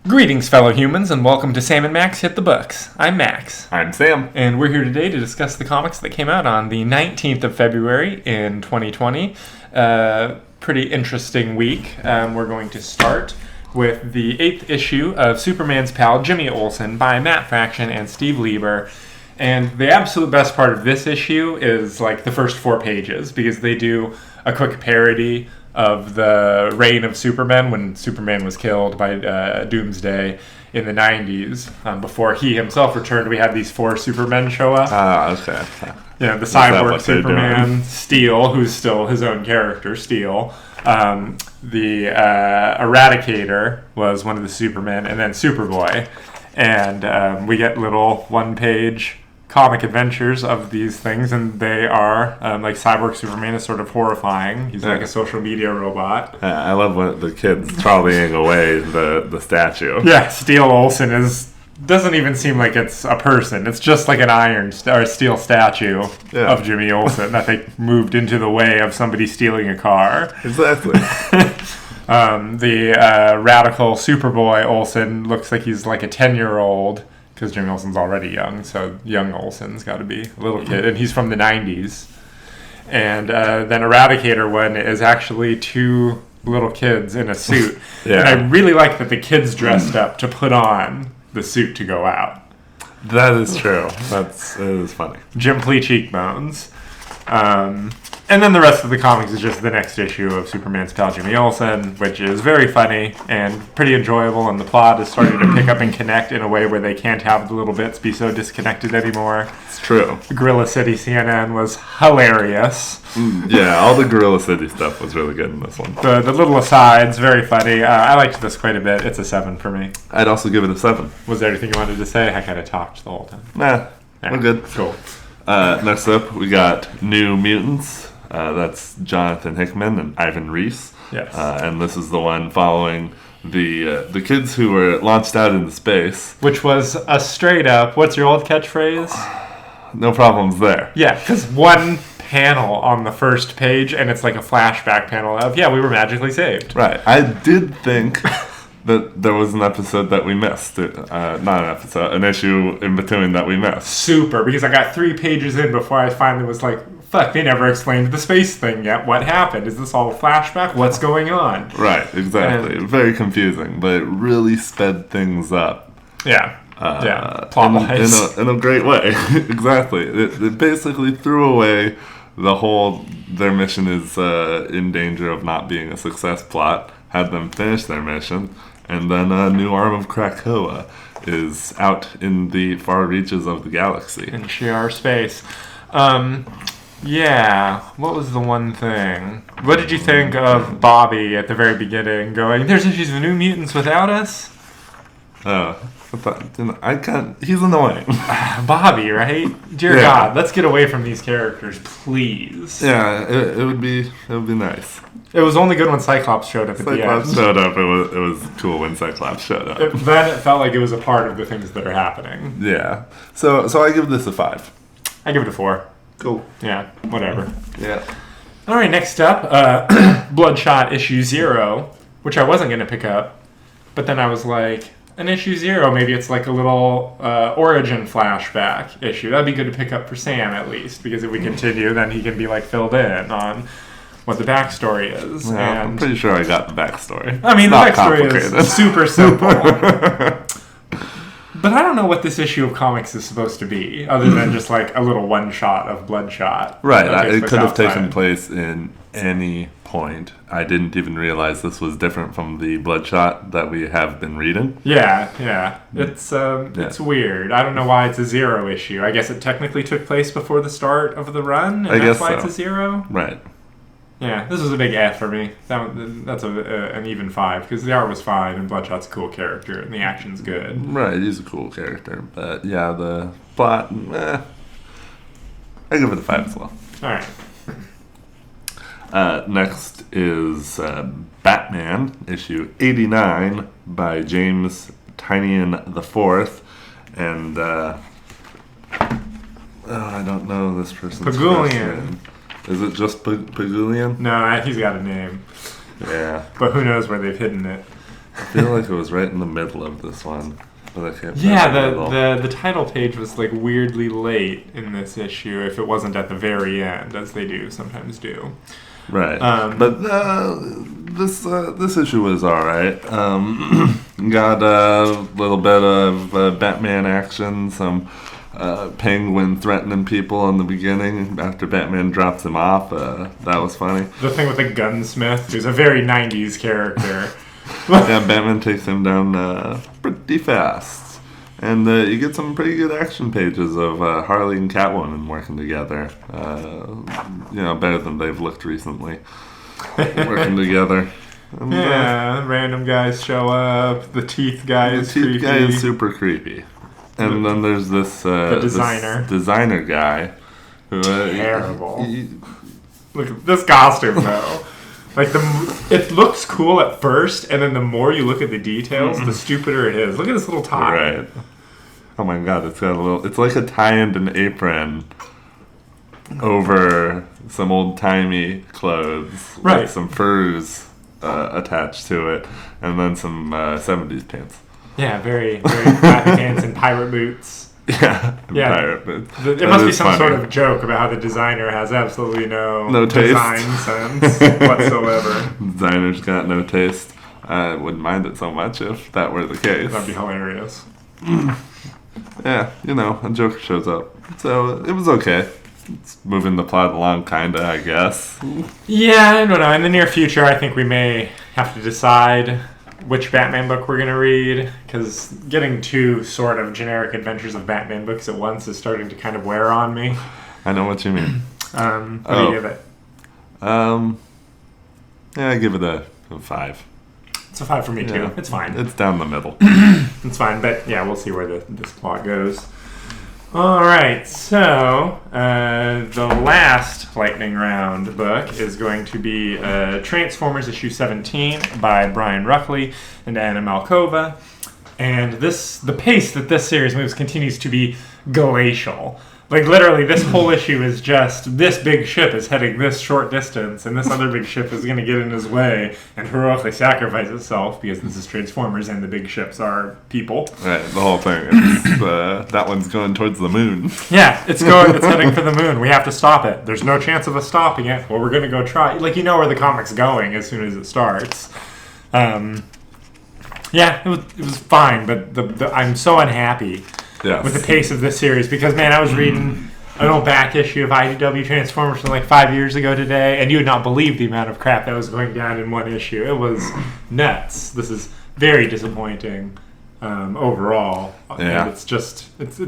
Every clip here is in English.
Greetings, fellow humans, and welcome to Sam and Max Hit the Books. I'm Max. I'm Sam. And we're here today to discuss the comics that came out on the 19th of February in 2020. Pretty interesting week. We're going to start with the 8th issue of Superman's pal Jimmy Olsen by Matt Fraction and Steve Lieber. And the absolute best part of this issue is like the first 4 pages, because they do a quick parody of the reign of Superman when Superman was killed by Doomsday in the 90s. Before he himself returned, we had these 4 Supermen show up. Okay. You know, the cyborg Superman, Steel, who's still his own character, Steel. The Eradicator was one of the Supermen, and then Superboy. And we get little one-page comic adventures of these things, and they are like Cyborg Superman is sort of horrifying. He's like a social media robot. I love when the kids trolleying away the statue. Yeah, Steel Olsen doesn't even seem like it's a person. It's just like an or steel statue of Jimmy Olsen that they moved into the way of somebody stealing a car. Exactly. The radical Superboy Olsen looks like he's like a 10-year-old. Because Jimmy Olsen's already young, so young Olsen's got to be a little kid, and he's from the 90s. And then Eradicator one is actually 2 little kids in a suit. Yeah. And I really like that the kids dressed up to put on the suit to go out. That is true. It is funny. Jim Plea cheekbones. And then the rest of the comics is just the next issue of Superman's pal Jimmy Olsen, which is very funny and pretty enjoyable, and the plot is starting to pick up and connect in a way where they can't have the little bits be so disconnected anymore. It's true. Gorilla City CNN was hilarious. Yeah, all the Gorilla City stuff was really good in this one. The little asides, very funny. I liked this quite a bit. It's a 7 for me. I'd also give it a 7. Was there anything you wanted to say? I kind of talked the whole time. Nah, we're good. Cool. Next up, we got New Mutants. That's Jonathan Hickman and Ivan Reis. Yes. And this is the one following the kids who were launched out into space. Which was a straight up, what's your old catchphrase? No problems there. Yeah, because one panel on the first page, and it's like a flashback panel of, we were magically saved. Right. I did think that there was an episode that we missed. Not an episode, an issue in between that we missed. Super, because I got 3 pages in before I finally was like, fuck, they never explained the space thing yet. What happened? Is this all a flashback? What's going on? Right, exactly. Very confusing, but it really sped things up. Yeah. Plot-wise. In a great way. Exactly. It basically threw away the whole their mission is in danger of not being a success plot, had them finish their mission, and then a new arm of Krakoa is out in the far reaches of the galaxy. In sheer space. What was the one thing? What did you think of Bobby at the very beginning going, there's issues of New Mutants without us? I can't. He's annoying. Bobby, right? Dear God, let's get away from these characters, please. Yeah, it would be nice. It was only good when Cyclops showed up at the end. Cyclops showed up. It was cool when Cyclops showed up. Then it felt like it was a part of the things that are happening. Yeah. So I give this a 5. I give it a 4. Cool. Yeah. Whatever. Yeah. All right. Next up, Bloodshot issue 0, which I wasn't going to pick up, but then I was like, an issue 0, maybe it's like a little origin flashback issue. That'd be good to pick up for Sam at least, because if we continue, then he can be like filled in on what the backstory is. Well, and I'm pretty sure I got the backstory. I mean, the backstory is super simple. But I don't know what this issue of comics is supposed to be, other than just like a little one-shot of Bloodshot. Right, it could have taken place in any point. I didn't even realize this was different from the Bloodshot that we have been reading. Yeah. It's weird. I don't know why it's a 0 issue. I guess it technically took place before the start of the run, and that's why it's a 0? Right. Yeah, this was a big F for me. That's an even 5, because the art was fine, and Bloodshot's a cool character, and the action's good. Right, he's a cool character. But yeah, the plot, I give it a 5 as well. Alright. Next is Batman, issue 89, by James Tynion IV. And, I don't know this person's Pagulian. Is it just Pagulian? No, he's got a name. Yeah. But who knows where they've hidden it. I feel like it was right in the middle of this one. But I can't the title page was like weirdly late in this issue if it wasn't at the very end, as they sometimes do. Right. But this issue was alright. Got a little bit of Batman action, some Penguin threatening people in the beginning after Batman drops him off. That was funny. The thing with the gunsmith, who's a very 90s character. Yeah, Batman takes him down pretty fast. And you get some pretty good action pages of Harley and Catwoman working together. Better than they've looked recently. Working together. And, random guys show up. The teeth guy is creepy. The teeth guy is super creepy. And then there's this the designer. This designer guy. Who, terrible. Look at this costume, though. Like, it looks cool at first, and then the more you look at the details, the stupider it is. Look at this little tie. Right. Oh my god, it's like a tie and an apron over some old-timey clothes. Right. With some furs attached to it, and then some 70s pants. Yeah, very, very clappy pants and pirate boots. Yeah, pirate boots. There must be some sort of joke about how the designer has absolutely no design sense whatsoever. Designer's got no taste. I wouldn't mind it so much if that were the case. That'd be hilarious. Yeah, a Joker shows up. So it was okay. It's moving the plot along, kinda, I guess. Yeah, I don't know. In the near future, I think we may have to decide which Batman book we're going to read, because getting two sort of generic adventures of Batman books at once is starting to kind of wear on me. I know what you mean. What do you give it? I give it a 5. It's a 5 for me, too. It's fine. It's down the middle. It's fine, but yeah, we'll see where this plot goes. Alright, so the last lightning round book is going to be Transformers issue 17 by Brian Ruckley and Anna Malkova. And the pace that this series moves continues to be glacial. Like, literally, this whole issue is just, this big ship is heading this short distance, and this other big ship is going to get in his way and heroically sacrifice itself, because this is Transformers and the big ships are people. Right, the whole thing. It's, that one's going towards the moon. Yeah, it's heading for the moon. We have to stop it. There's no chance of us stopping it. Well, we're going to go try. Like, where the comic's going as soon as it starts. Yeah, it was fine, but I'm so unhappy. Yes. With the pace of this series, because man, I was reading an old back issue of IDW Transformers from like 5 years ago today, and you would not believe the amount of crap that was going down in one issue. It was nuts. This is very disappointing overall. Yeah, and it's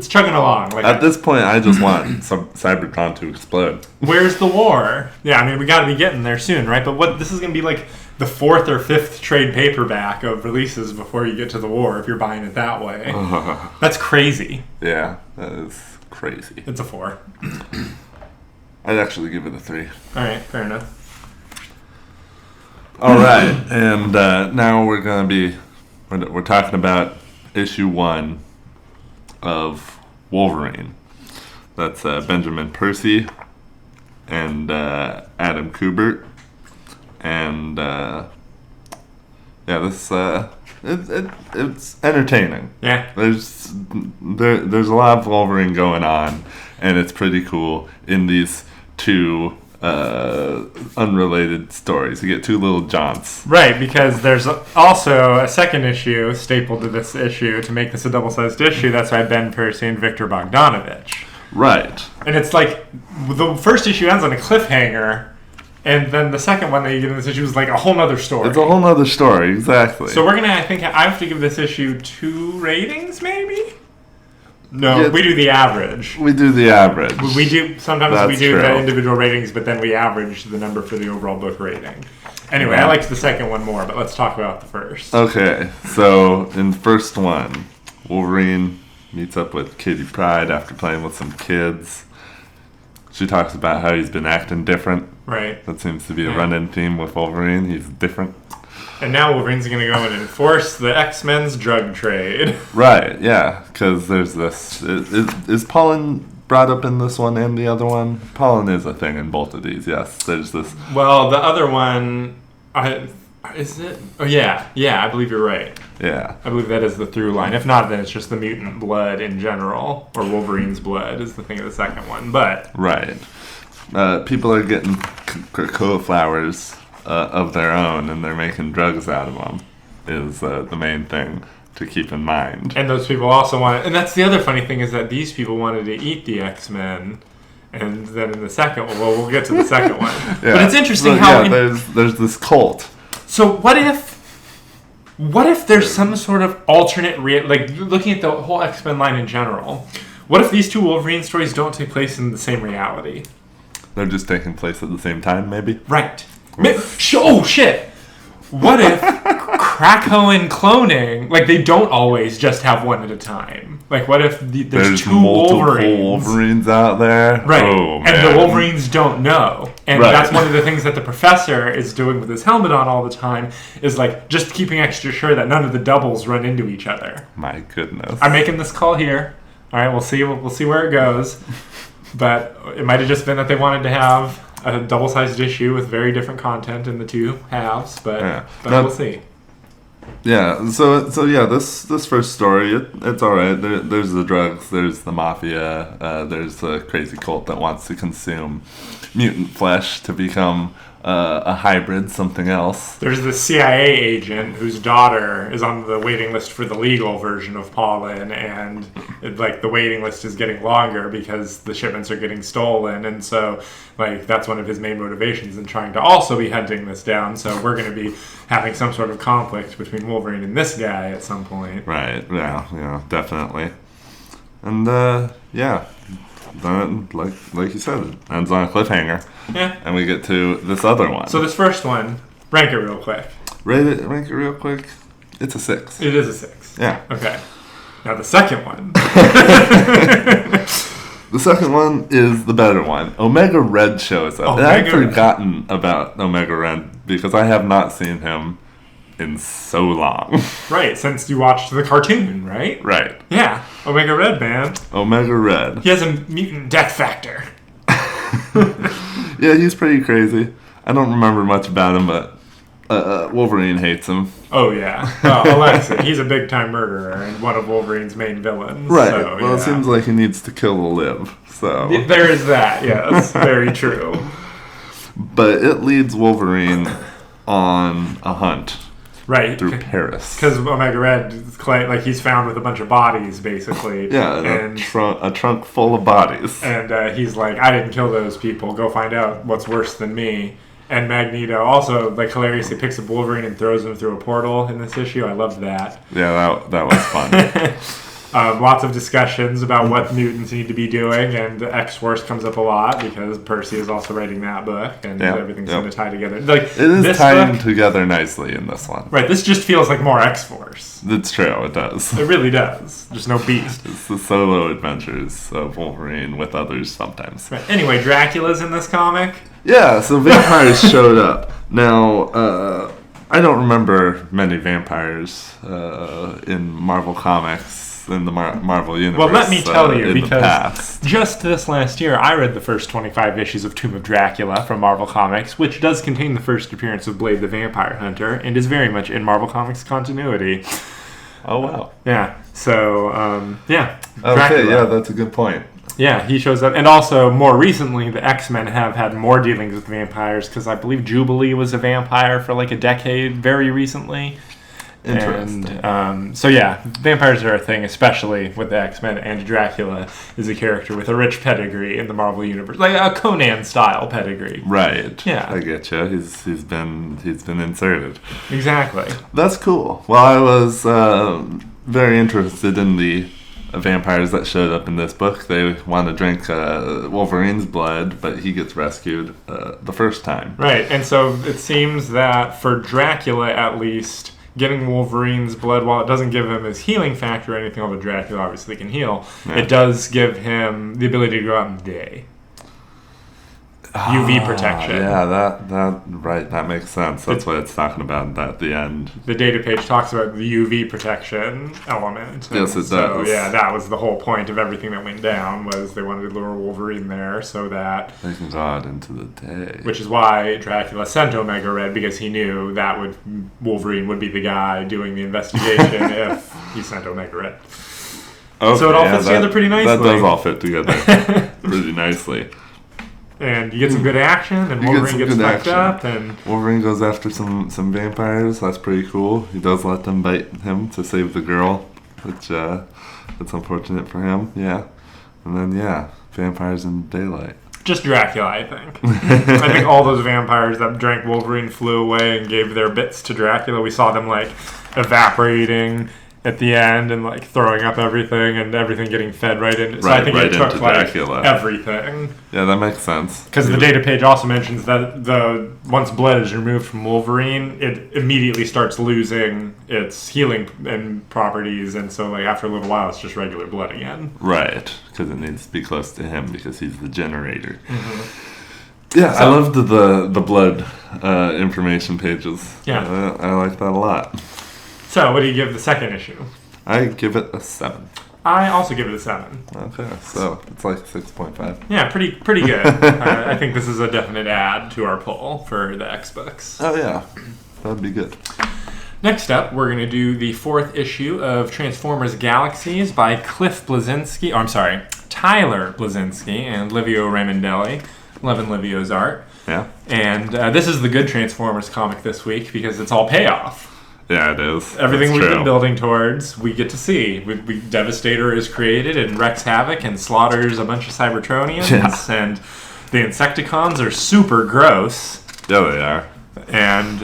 chugging along. Like, at this point, I just want Cybertron to explode. Where's the war? Yeah, I mean, we got to be getting there soon, right? But this is going to be like the 4th or 5th trade paperback of releases before you get to the war, if you're buying it that way. That's crazy. Yeah, that is crazy. It's a 4. I'd actually give it a 3. All right, fair enough. All right, and now we're talking about issue 1 of Wolverine. That's Benjamin Percy and Adam Kubert. And this it's entertaining. Yeah. There's a lot of Wolverine going on, and it's pretty cool in these two unrelated stories. You get two little jaunts. Right, because there's also a second issue stapled to this issue to make this a double-sized issue. That's by Ben Percy and Victor Bogdanovich. Right. And it's like the first issue ends on a cliffhanger. And then the second one that you get in this issue is like a whole nother story. It's a whole nother story, exactly. So we're I have to give this issue 2 ratings, maybe? No, we do the average. We do the average. Sometimes we do the individual ratings, but then we average the number for the overall book rating. Anyway, I liked the second one more, but let's talk about the first. Okay, so in the first one, Wolverine meets up with Kitty Pryde after playing with some kids. She talks about how he's been acting different. Right. That seems to be a run-in theme with Wolverine. He's different. And now Wolverine's going to go and enforce the X-Men's drug trade. Right, yeah. Because there's this... Is pollen brought up in this one and the other one? Pollen is a thing in both of these, yes. There's this... Well, the other one... Is it? Oh, yeah. Yeah, I believe you're right. Yeah. I believe that is the through line. If not, then it's just the mutant blood in general, or Wolverine's blood is the thing of the second one. But Right. People are getting cocoa flowers of their own, and they're making drugs out of them, is the main thing to keep in mind. and those people also wanted, and that's the other funny thing is that these people wanted to eat the X-Men, and then in the second one, well, we'll get to the second one. Yeah. But it's interesting So, how there's this cult. So what if there's some sort of alternate like looking at the whole X-Men line in general? What if these two Wolverine stories don't take place in the same reality? They're just taking place at the same time, maybe? Right. Oh shit! What if Krakoan cloning, like they don't always just have one at a time? Like what if there's two multiple Wolverines out there? Right. Oh, man. And the Wolverines don't know. And Right. that's one of the things that the professor is doing with his helmet on all the time, is like just keeping extra sure that none of the doubles run into each other. My goodness. I'm making this call here. All right, we'll see where it goes. But it might have just been that they wanted to have a double-sized issue with very different content in the two halves, but we'll see. Yeah, so yeah, this first story, it's all right. There's the drugs, there's the mafia, there's a crazy cult that wants to consume mutant flesh to become a hybrid, something else. There's the CIA agent whose daughter is on the waiting list for the legal version of pollen, and the waiting list is getting longer because the shipments are getting stolen, and so that's one of his main motivations in trying to also be hunting this down. So we're going to be having some sort of conflict between Wolverine and this guy at some point. Right. Yeah, definitely. And then, like you said, it ends on a cliffhanger. Yeah. And we get to this other one. So this first one, rank it real quick. Rank it real quick. It's a 6. It is a 6. Yeah. Okay. Now the second one. The second one is the better one. Omega Red shows up. And I've forgotten about Omega Red because I have not seen him in so long. Right, since you watched the cartoon, right? Right. Yeah, Omega Red, man. Omega Red. He has a mutant death factor. Yeah, he's pretty crazy. I don't remember much about him, but Wolverine hates him. Oh, yeah. Well, Alexei, he's a big-time murderer and one of Wolverine's main villains. Right. So, Well, it seems like he needs to kill to live, so... There is that, yes. Very true. But it leads Wolverine on a hunt. Right. Through Paris. Because Omega Red, he's found with a bunch of bodies, basically. Yeah, and a trunk full of bodies. And he's like, I didn't kill those people. Go find out what's worse than me. And Magneto also, hilariously picks up Wolverine and throws him through a portal in this issue. I loved that. Yeah, that was fun. Lots of discussions about what mutants need to be doing, and X-Force comes up a lot because Percy is also writing that book, and everything's going to tie together. It is tying together nicely in this one. Right, this just feels like more X-Force. It's true, it does. It really does. Just no Beast. It's the solo adventures of Wolverine with others sometimes. Right. Anyway, Dracula's in this comic. Yeah, so vampires showed up. Now, I don't remember many vampires in Marvel Comics. In the Marvel Universe. Well, let me tell you, because just this last year, I read the first 25 issues of Tomb of Dracula from Marvel Comics, which does contain the first appearance of Blade the Vampire Hunter, and is very much in Marvel Comics continuity. Oh, wow. Yeah, so, Okay, Dracula. yeah, that's a good point. Yeah, he shows up. And also, more recently, the X-Men have had more dealings with vampires, because I believe Jubilee was a vampire for a decade very recently. Interesting. And so yeah, vampires are a thing, especially with the X-Men, and Dracula is a character with a rich pedigree in the Marvel Universe, like a Conan-style pedigree. Right. Yeah. I get you. He's been inserted. Exactly. That's cool. Well, I was very interested in the vampires that showed up in this book. They want to drink Wolverine's blood, but he gets rescued the first time. Right, and so it seems that for Dracula, at least, getting Wolverine's blood, while it doesn't give him his healing factor or anything, although Dracula obviously can heal, it does give him the ability to go out in the day. UV protection. Yeah, that makes sense. That's what it's talking about at the end. The data page talks about the UV protection element. Yes, it so, does. Yeah, that was the whole point of everything that went down, was they wanted to lure Wolverine there so that they can go out into the day. Which is why Dracula sent Omega Red, because he knew that Wolverine would be the guy doing the investigation if he sent Omega Red. Okay, so it all fits together pretty nicely. That does all fit together pretty nicely. And you get some good action, and Wolverine gets fucked up, and Wolverine goes after some vampires. That's pretty cool. He does let them bite him to save the girl, which it's unfortunate for him. Yeah, and then vampires in daylight. Just Dracula, I think. I think all those vampires that drank Wolverine flew away and gave their bits to Dracula. We saw them like evaporating at the end and like throwing up everything and everything getting fed right into. So I think it took like everything. Yeah, that makes sense. Because the data page also mentions that once blood is removed from Wolverine, it immediately starts losing its healing and properties, and so like after a little while, it's just regular blood again. Right, because it needs to be close to him because he's the generator. Mm-hmm. Yeah, I loved the blood information pages. Yeah, I like that a lot. So, what do you give the second issue? I give it a 7. I also give it a 7. Okay, so it's like 6.5. Yeah, pretty good. I think this is a definite add to our poll for the X-Books. Oh yeah, that'd be good. Next up, we're going to do the 4th issue of Transformers Galaxies by Tyler Blazinski and Livio Ramondelli. Loving Livio's art. Yeah. And this is the good Transformers comic this week because it's all payoff. Yeah, it is. Everything we've been building towards, we get to see. Devastator is created and wreaks havoc and slaughters a bunch of Cybertronians. Yeah. And the Insecticons are super gross. Yeah, they are. And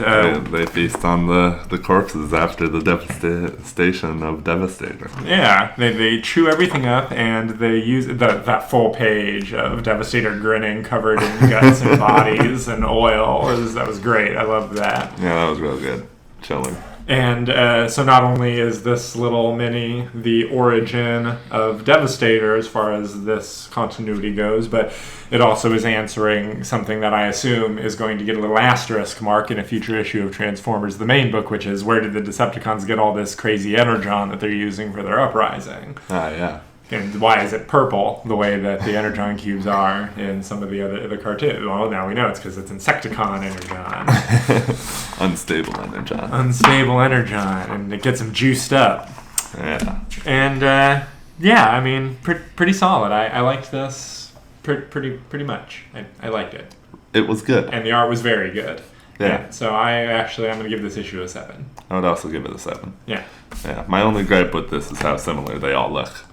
they feast on the corpses after the devastation of Devastator. Yeah, they chew everything up, and they use that full page of Devastator grinning, covered in guts and bodies and oil. That was great. I loved that. Yeah, that was real good. Chilling. And so not only is this little mini the origin of Devastator as far as this continuity goes, but it also is answering something that I assume is going to get a little asterisk mark in a future issue of Transformers, the main book, which is where did the Decepticons get all this crazy Energon that they're using for their uprising? Yeah. And why is it purple the way that the Energon cubes are in some of the other cartoons? Well, now we know it's because it's Insecticon Energon. Unstable Energon. Unstable Energon, and it gets them juiced up. Yeah. And, I mean, pretty solid. I liked this pretty much. I liked it. It was good. And the art was very good. Yeah. And so I'm going to give this issue a 7. I would also give it a 7. Yeah. Yeah. My only gripe with this is how similar they all look.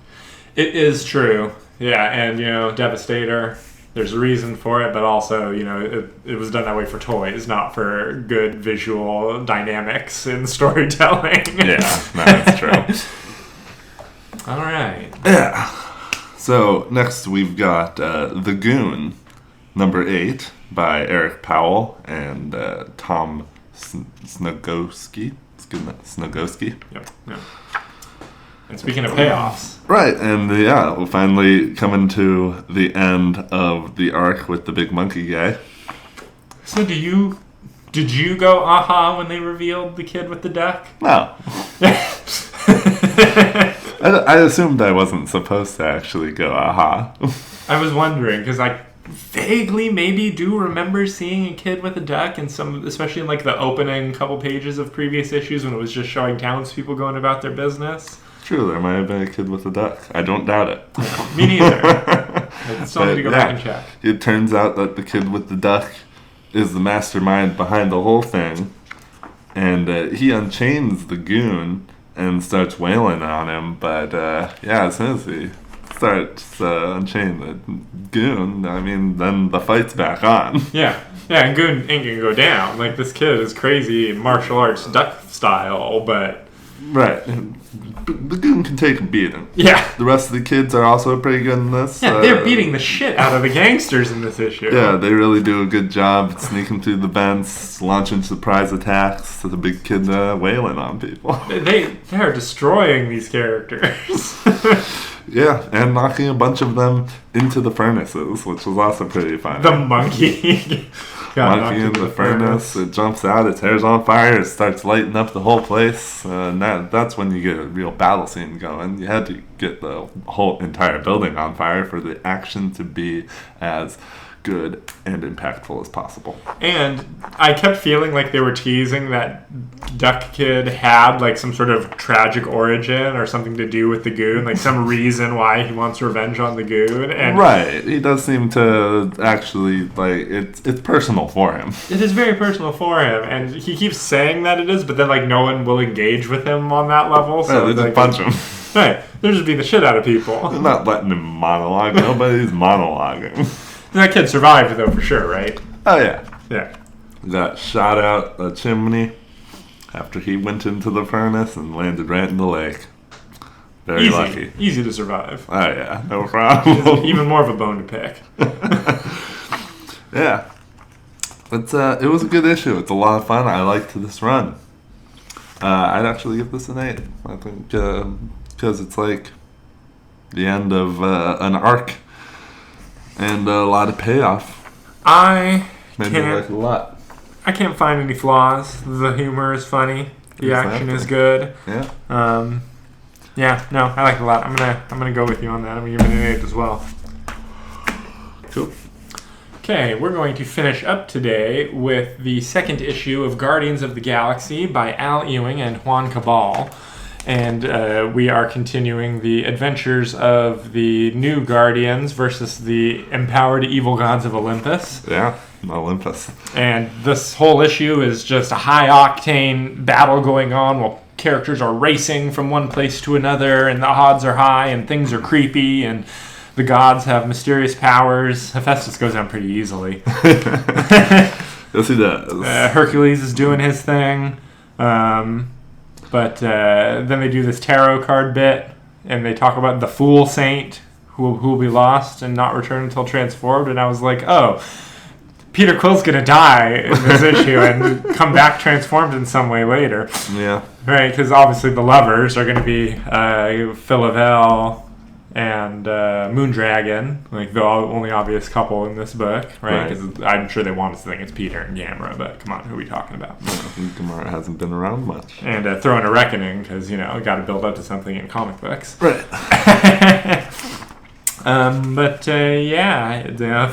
It is true. Yeah, and, Devastator, there's a reason for it, but also, it was done that way for toys, not for good visual dynamics in storytelling. Yeah, that's true. All right. Yeah. So, next we've got The Goon, number 8, by Eric Powell and Tom Snogowski. Yep. And speaking of payoffs. Right, and we're finally coming to the end of the arc with the big monkey guy. So did you go aha when they revealed the kid with the duck? No. I assumed I wasn't supposed to actually go aha. I was wondering, because I vaguely maybe do remember seeing a kid with a duck in some, especially in like the opening couple pages of previous issues when it was just showing townspeople going about their business. True, there might have been a kid with a duck. I don't doubt it. Yeah, me neither. I still need to go back and check. It turns out that the kid with the duck is the mastermind behind the whole thing. And he unchains the Goon and starts wailing on him. But as soon as he starts unchaining the Goon, then the fight's back on. Yeah, and Goon ain't gonna go down. Like, this kid is crazy in martial arts duck style, but... Right. The Goon can take a beating. Yeah. The rest of the kids are also pretty good in this. Yeah, they're beating the shit out of the gangsters in this issue. Yeah, they really do a good job sneaking through the vents, launching surprise attacks to the big kid wailing on people. They're destroying these characters. Yeah, and knocking a bunch of them into the furnaces, which was also pretty funny. The monkey. Monkey in the furnace. It jumps out, its hair's on fire, it starts lighting up the whole place. And that's when you get a real battle scene going. You had to get the whole entire building on fire for the action to be as good and impactful as possible. And I kept feeling like they were teasing that Duck Kid had like some sort of tragic origin or something to do with the Goon, like some reason why he wants revenge on the Goon. And right, he does seem to actually like it's personal for him. It is very personal for him, and he keeps saying that it is, but then like no one will engage with him on that level. So they just punch him. Right, they're just beating the shit out of people. They're not letting him monologue. Nobody's monologuing. That kid survived, though, for sure, right? Oh, yeah. Yeah. Got shot out a chimney after he went into the furnace and landed right in the lake. Very lucky. Easy to survive. Oh, yeah. No problem. Even more of a bone to pick. Yeah. It was a good issue. It's a lot of fun. I liked this run. I'd actually give this an 8. I think because it's like the end of an arc. And a lot of payoff. I like a lot. I can't find any flaws. The humor is funny. The action is good. Yeah. Yeah. No, I like it a lot. I'm gonna go with you on that. I'm gonna give it an 8 as well. Cool. Okay, we're going to finish up today with the second issue of Guardians of the Galaxy by Al Ewing and Juan Cabal. And we are continuing the adventures of the new Guardians versus the empowered evil gods of Olympus. Yeah, Olympus. And this whole issue is just a high-octane battle going on while characters are racing from one place to another, and the odds are high, and things are creepy, and the gods have mysterious powers. Hephaestus goes down pretty easily. Yes, he does. Hercules is doing his thing. But then they do this tarot card bit, and they talk about the Fool Saint, who will be lost and not return until transformed. And I was like, oh, Peter Quill's going to die in this issue and come back transformed in some way later. Yeah. Right, because obviously the lovers are going to be Philavel and Moondragon, like the only obvious couple in this book, right? Because I'm sure they want us to think it's Peter and Gamera, but come on, who are we talking about? Gamera hasn't been around much. And Throwing a Reckoning, because, got to build up to something in comic books. Right.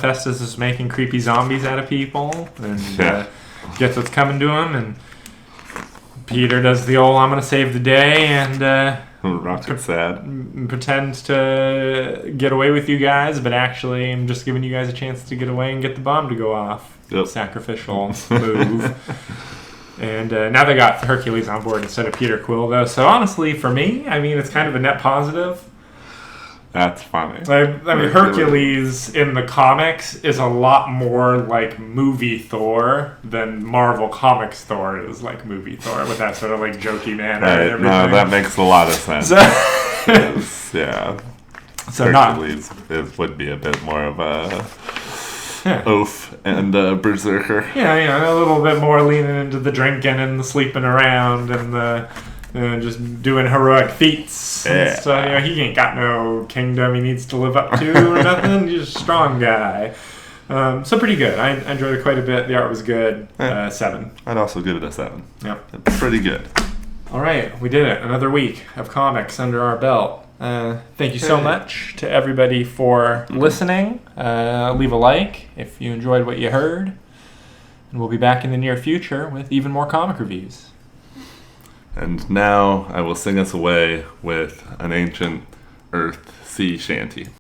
Festus is making creepy zombies out of people, and gets what's coming to him, and Peter does the old, I'm going to save the day, and Rocket's sad. Pretends to get away with you guys, but actually I'm just giving you guys a chance to get away and get the bomb to go off. Yep. Sacrificial move. And now they got Hercules on board instead of Peter Quill, though. So honestly, for me, it's kind of a net positive. That's funny. Hercules in the comics is a lot more like movie Thor than Marvel Comics Thor is like movie Thor, with that sort of like jokey manner and everything. No, that makes a lot of sense. Yeah. So Hercules would be a bit more of a oaf and berserker. Yeah, a little bit more leaning into the drinking and the sleeping around and the just doing heroic feats. Yeah. So, he ain't got no kingdom he needs to live up to or nothing. He's just a strong guy. So pretty good. I enjoyed it quite a bit. The art was good. 7. I'd also give it a 7. Yep. It's pretty good. All right. We did it. Another week of comics under our belt. Thank you so much to everybody for listening. Leave a like if you enjoyed what you heard. And we'll be back in the near future with even more comic reviews. And now I will sing us away with an ancient earth sea shanty.